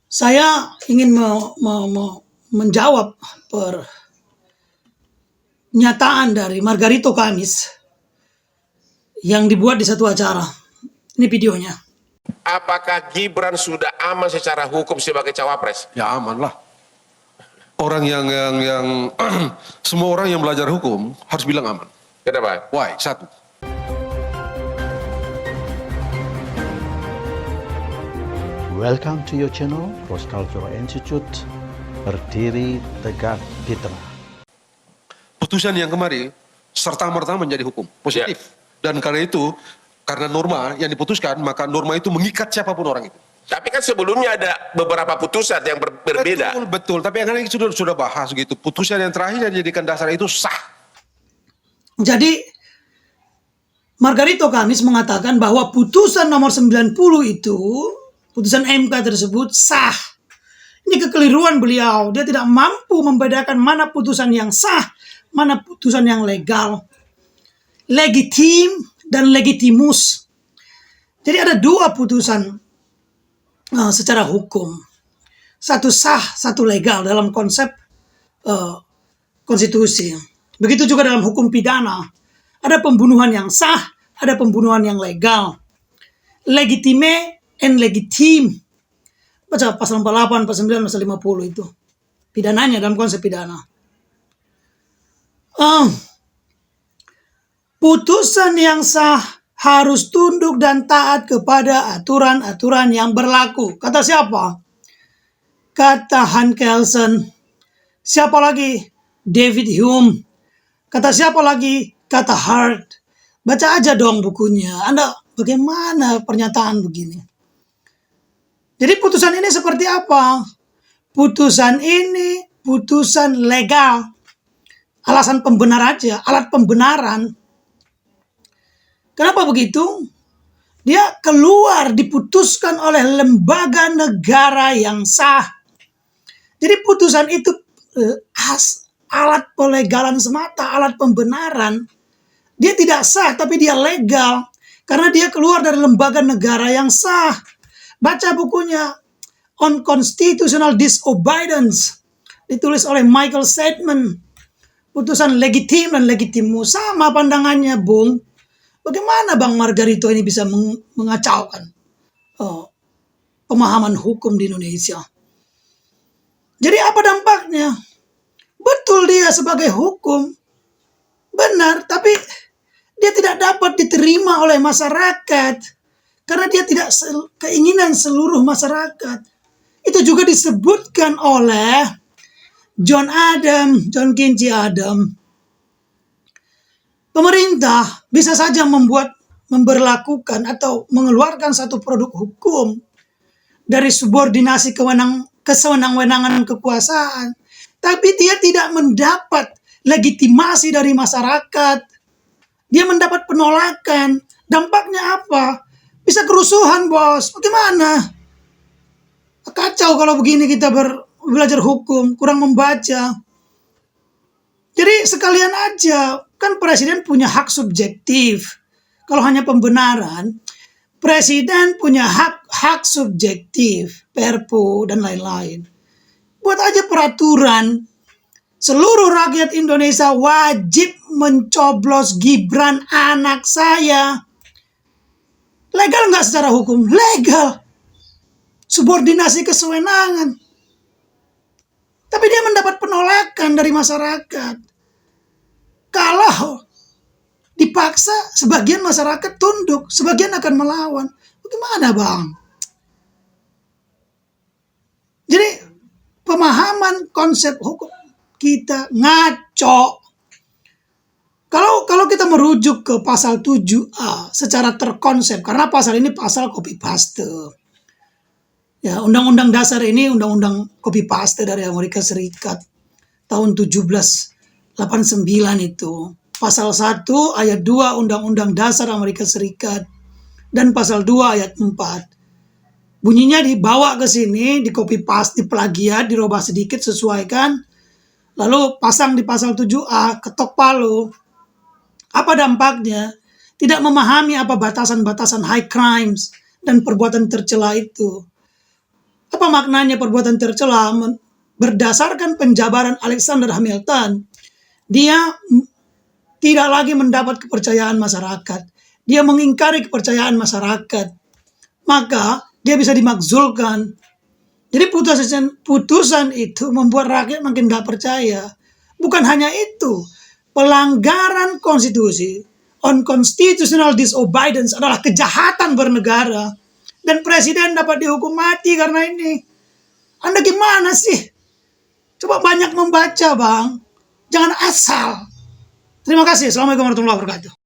Saya ingin menjawab pernyataan dari Margarito Kamis yang dibuat di satu acara. Ini videonya. Apakah Gibran sudah aman secara hukum sebagai cawapres? Ya aman lah. Orang yang semua orang yang belajar hukum harus bilang aman. Kenapa? Why? Satu. Welcome to your channel, Cross Cultural Institute, berdiri tegak di tengah. Putusan yang kemarin serta-merta menjadi hukum positif. Dan karena itu, karena norma yang diputuskan, maka norma itu mengikat siapapun orang itu. Tapi kan sebelumnya ada beberapa putusan yang berbeda. Betul. Tapi yang ini sudah bahas gitu. Putusan yang terakhir yang dijadikan dasar itu sah. Jadi Margarito Kamis mengatakan bahwa putusan nomor 90 itu, putusan MK tersebut sah. Ini kekeliruan beliau. Dia tidak mampu membedakan mana putusan yang sah, mana putusan yang legal. Legitim dan legitimus. Jadi ada dua putusan secara hukum. Satu sah, satu legal dalam konsep konstitusi. Begitu juga dalam hukum pidana. Ada pembunuhan yang sah, ada pembunuhan yang legal. Legitime and legitim. Baca pasal 48, pasal 9, pasal 50 itu. Pidananya dalam konsep pidana. Putusan yang sah harus tunduk dan taat kepada aturan-aturan yang berlaku. Kata siapa? Kata Han Kelsen. Siapa lagi? David Hume. Kata siapa lagi? Kata Hart. Baca aja dong bukunya. Anda bagaimana pernyataan begini? Jadi putusan ini seperti apa? Putusan ini putusan legal. Alasan pembenar aja, alat pembenaran. Kenapa begitu? Dia keluar diputuskan oleh lembaga negara yang sah. Jadi putusan itu alat pelegalan semata, alat pembenaran. Dia tidak sah tapi dia legal karena dia keluar dari lembaga negara yang sah. Baca bukunya On Constitutional Disobedience, ditulis oleh Michael Seidman. Putusan legitim dan legitimus sama pandangannya, Bung. Bagaimana Bang Margarito ini bisa mengacaukan pemahaman hukum di Indonesia? Jadi apa dampaknya? Betul dia sebagai hukum, benar, tapi dia tidak dapat diterima oleh masyarakat karena dia tidak keinginan seluruh masyarakat. Itu juga disebutkan oleh John Quincy Adams. Pemerintah bisa saja memberlakukan atau mengeluarkan satu produk hukum dari subordinasi kesewenang-wenangan kekuasaan, tapi dia tidak mendapat legitimasi dari masyarakat. Dia mendapat penolakan. Dampaknya apa? Bisa kerusuhan, bos. Bagaimana? Kacau kalau begini kita belajar hukum, kurang membaca. Jadi sekalian aja, kan presiden punya hak subjektif. Kalau hanya pembenaran, presiden punya hak subjektif, Perpu dan lain-lain. Buat aja peraturan, seluruh rakyat Indonesia wajib mencoblos Gibran anak saya. Legal nggak secara hukum? Legal. Subordinasi kesewenangan. Tapi dia mendapat penolakan dari masyarakat. Kalau dipaksa, sebagian masyarakat tunduk, sebagian akan melawan. Bagaimana, Bang? Jadi pemahaman konsep hukum kita ngaco. Kalau kita merujuk ke pasal 7A secara terkonsep, karena pasal ini pasal copy paste. Ya, undang-undang dasar ini undang-undang copy paste dari Amerika Serikat tahun 1789 itu. Pasal 1 ayat 2 Undang-Undang Dasar Amerika Serikat dan pasal 2 ayat 4. Bunyinya dibawa ke sini, di copy paste, diplagiat, dirubah sedikit, sesuaikan. Lalu pasang di pasal 7A, ketok palu. Apa dampaknya? Tidak memahami apa batasan-batasan high crimes dan perbuatan tercela itu. Apa maknanya perbuatan tercela? Berdasarkan penjabaran Alexander Hamilton, dia tidak lagi mendapat kepercayaan masyarakat. Dia mengingkari kepercayaan masyarakat. Maka dia bisa dimakzulkan. Jadi putusan itu membuat rakyat makin tidak percaya. Bukan hanya itu, pelanggaran konstitusi, unconstitutional disobedience adalah kejahatan bernegara. Dan presiden dapat dihukum mati karena ini. Anda gimana sih? Coba banyak membaca, Bang. Jangan asal. Terima kasih. Assalamualaikum warahmatullahi wabarakatuh.